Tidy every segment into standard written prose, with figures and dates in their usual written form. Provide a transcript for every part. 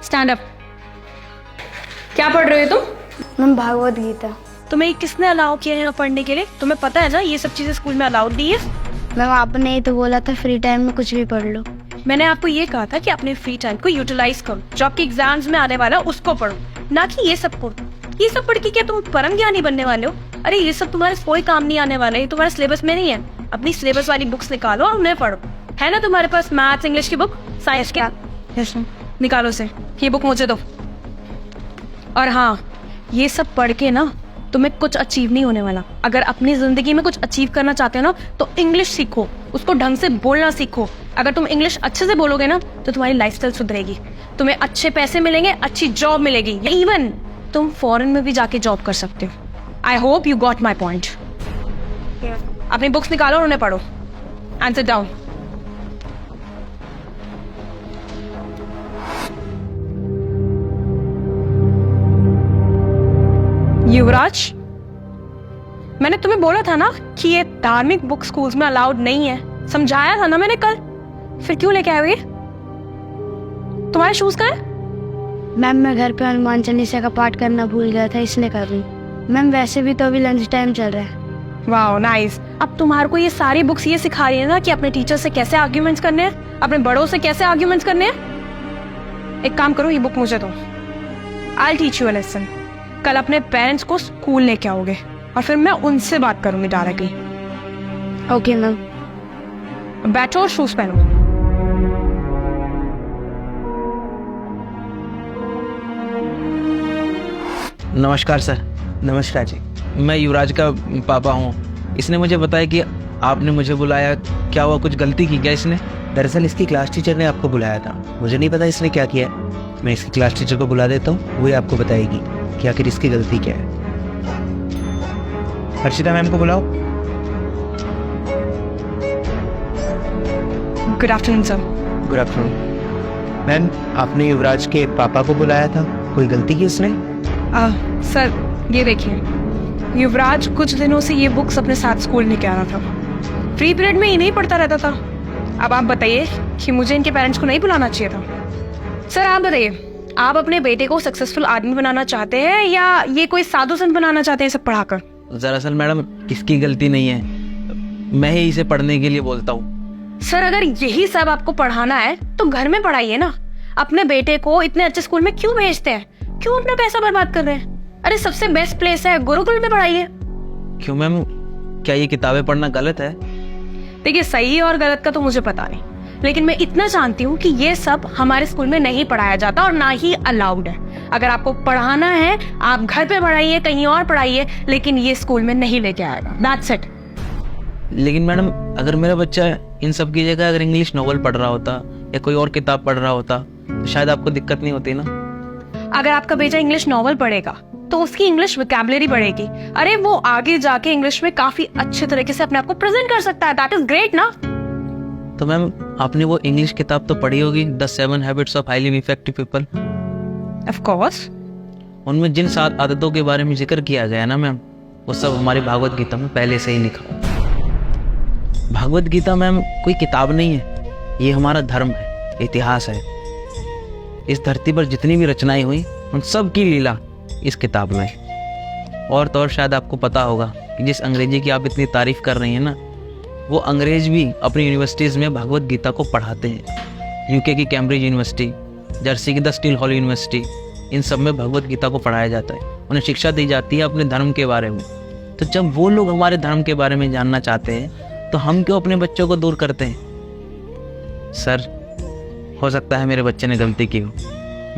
Stand up. क्या पढ़ रहे हो तुम? मैम भागवत गीता। तुम्हें किसने अलाउ किया है यहाँ पढ़ने के लिए? तुम्हें पता है ना ये सब चीजें स्कूल में अलाउड नहीं है। मैम आपने ही तो बोला था फ्री टाइम में कुछ भी पढ़ लो। मैंने आपको ये कहा था कि अपने फ्री टाइम को यूटिलाइज करो, जो आपके एग्जाम्स में आने वाला है उसको पढ़ो, ना कि ये सब पढ़ो। ये सब पढ़ के क्या तुम परम ज्ञानी बनने वाले हो? अरे ये सब तुम्हारे कोई काम नहीं आने वाला है, ये तुम्हारे सिलेबस में नहीं है। अपनी सिलेबस वाली बुक्स निकालो और उन्हें पढ़ो। है ना तुम्हारे पास मैथ्स इंग्लिश की बुक, साइंस क्या? Yes ma'am. निकालो से, ये बुक मुझे दो। और हाँ, ये सब पढ़ के ना तुम्हें कुछ अचीव नहीं होने वाला। अगर अपनी जिंदगी में कुछ अचीव करना चाहते हो ना तो इंग्लिश सीखो, उसको ढंग से बोलना सीखो। अगर तुम इंग्लिश अच्छे से बोलोगे ना तो तुम्हारी लाइफस्टाइल सुधरेगी, तुम्हें अच्छे पैसे मिलेंगे, अच्छी जॉब मिलेगी, इवन तुम फॉरेन में भी जाके जॉब कर सकते हो। I hope you got my point. अपनी बुक्स निकालो और उन्हें पढ़ो। And sit down. युवराज, मैंने तुम्हें बोला था ना कि ये धार्मिक बुक स्कूल्स में अलाउड नहीं है। समझाया था ना मैंने कल, फिर क्यों लेके आए हो ये? तुम्हारे शूज कहाँ है? मैम मैं घर पे हनुमान चालीसा का पाठ करना भूल गया था, इसलिए कर रही हूँ। मैम वैसे भी तो अभी लंच टाइम चल रहा है। वाह नाइस। अब तुम्हारे को ये सारी बुक्स ये सिखा रही है ना कि अपने टीचर से कैसे आर्ग्यूमेंट्स करने हैं, अपने बड़ों से कैसे आर्ग्यूमेंट्स करने हैं। एक काम करो, ये बुक मुझे दो। I teach you a lesson. कल अपने पेरेंट्स को स्कूल लेके आओगे और फिर मैं उनसे बात करूंगी डायरेक्टली। Okay ma'am. बैठो और शूज पहनो। नमस्कार सर। नमस्कार जी। मैं युवराज का पापा हूँ। इसने मुझे बताया कि आपने मुझे बुलाया। क्या हुआ, कुछ गलती की क्या इसने? दरअसल इसकी क्लास टीचर ने आपको बुलाया था। मुझे नहीं पता इसने क्या किया है। मैं इसकी क्लास टीचर को बुला देता हूँ, वही आपको बताएगी कि आखिर इसकी गलती क्या है। हर्षिता मैम को बुलाओ। Good afternoon sir. Good afternoon. Ma'am आपने युवराज के पापा को बुलाया था, कोई गलती की उसने? सर ये देखिए, युवराज कुछ दिनों से ये बुक्स अपने साथ स्कूल लेके आ रहा था। फ्री पीरियड में इन्हें पढ़ता रहता था। अब आप बताइए कि मुझे इनके पेरेंट्स को नहीं बुलाना चाहिए था। सर आप बताइए, आप अपने बेटे को सक्सेसफुल आदमी बनाना चाहते हैं या ये कोई साधु संत बनाना चाहते हैं सब पढ़ाकर? दरअसल मैडम इसकी गलती नहीं है, मैं ही इसे पढ़ने के लिए बोलता हूँ। सर अगर यही सब आपको पढ़ाना है तो घर में पढ़ाइए ना। अपने बेटे को इतने अच्छे स्कूल में क्यों भेजते हैं? क्यों अपना पैसा बर्बाद कर रहे हैं? अरे सबसे बेस्ट प्लेस है गुरुकुल में पढ़ाइए। क्यों मैम, क्या ये किताबें पढ़ना गलत है? देखिए सही और गलत का तो मुझे पता नहीं, लेकिन मैं इतना जानती हूँ कि ये सब हमारे स्कूल में नहीं पढ़ाया जाता और ना ही अलाउड है। अगर आपको पढ़ाना है आप घर पे पढ़ाइए, कहीं और पढ़ाइए, लेकिन ये स्कूल में नहीं लेके आएगा। That's it. लेकिन मैडम अगर मेरा बच्चा इन सब की जगह अगर इंग्लिश नॉवल पढ़ रहा होता या कोई और किताब पढ़ रहा होता तो शायद आपको दिक्कत नहीं होती ना। अगर आपका बेटा इंग्लिश नॉवल पढ़ेगा तो उसकी इंग्लिश वोकैबुलरी बढ़ेगी। अरे वो आगे जाके इंग्लिश में काफी अच्छे तरीके से अपने आप को प्रेजेंट कर सकता है। दैट इज ग्रेट ना। तो मैम आपने वो इंग्लिश किताब तो पढ़ी होगी, the 7 habits of highly effective people. Of course. उनमें जिन 7 आदतों के बारे में जिक्र किया गया ना मैम, वो सब हमारी भागवत गीता में पहले से ही लिखा। भागवत गीता मैम कोई किताब नहीं है, ये हमारा धर्म है, इतिहास है। इस धरती पर जितनी भी रचनाएं हुई उन सब की लीला इस किताब में। और तो और शायद आपको पता होगा कि जिस अंग्रेजी की आप इतनी तारीफ कर रही हैं ना, वो अंग्रेज भी अपनी यूनिवर्सिटीज़ में भागवत गीता को पढ़ाते हैं। यूके की कैम्ब्रिज यूनिवर्सिटी, जर्सी की द स्टील हॉल यूनिवर्सिटी, इन सब में भगवत गीता को पढ़ाया जाता है। उन्हें शिक्षा दी जाती है अपने धर्म के बारे में। तो जब वो लोग हमारे धर्म के बारे में जानना चाहते हैं तो हम क्यों अपने बच्चों को दूर करते हैं? सर हो सकता है मेरे बच्चे ने गलती की हो।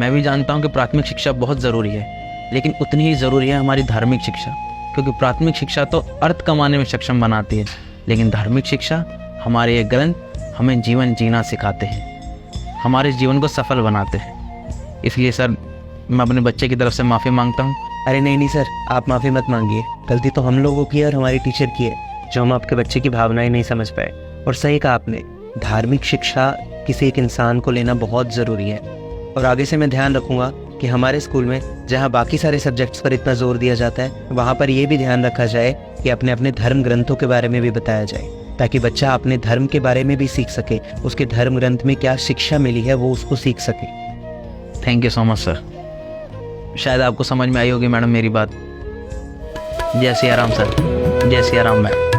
मैं भी जानता हूँ कि प्राथमिक शिक्षा बहुत ज़रूरी है, लेकिन उतनी ही ज़रूरी है हमारी धार्मिक शिक्षा। क्योंकि प्राथमिक शिक्षा तो अर्थ कमाने में सक्षम बनाती है, लेकिन धार्मिक शिक्षा हमारे ये ग्रंथ हमें जीवन जीना सिखाते हैं, हमारे जीवन को सफल बनाते हैं। इसलिए सर मैं अपने बच्चे की तरफ से माफ़ी मांगता हूँ। अरे नहीं सर, आप माफ़ी मत मांगिए। गलती तो हम लोगों की है और हमारी टीचर की है, जो हम आपके बच्चे की भावनाएं नहीं समझ पाए। और सही कहा आपने, धार्मिक शिक्षा किसी एक इंसान को लेना बहुत ज़रूरी है। और आगे से मैं ध्यान रखूँगा कि हमारे स्कूल में जहाँ बाकी सारे सब्जेक्ट्स पर इतना जोर दिया जाता है, वहाँ पर ये भी ध्यान रखा जाए कि अपने अपने धर्म ग्रंथों के बारे में भी बताया जाए, ताकि बच्चा अपने धर्म के बारे में भी सीख सके, उसके धर्म ग्रंथ में क्या शिक्षा मिली है वो उसको सीख सके। Thank you so much sir. शायद आपको समझ में आई होगी मैडम मेरी बात। जय सिया राम सर, जय सिया राम मैडम।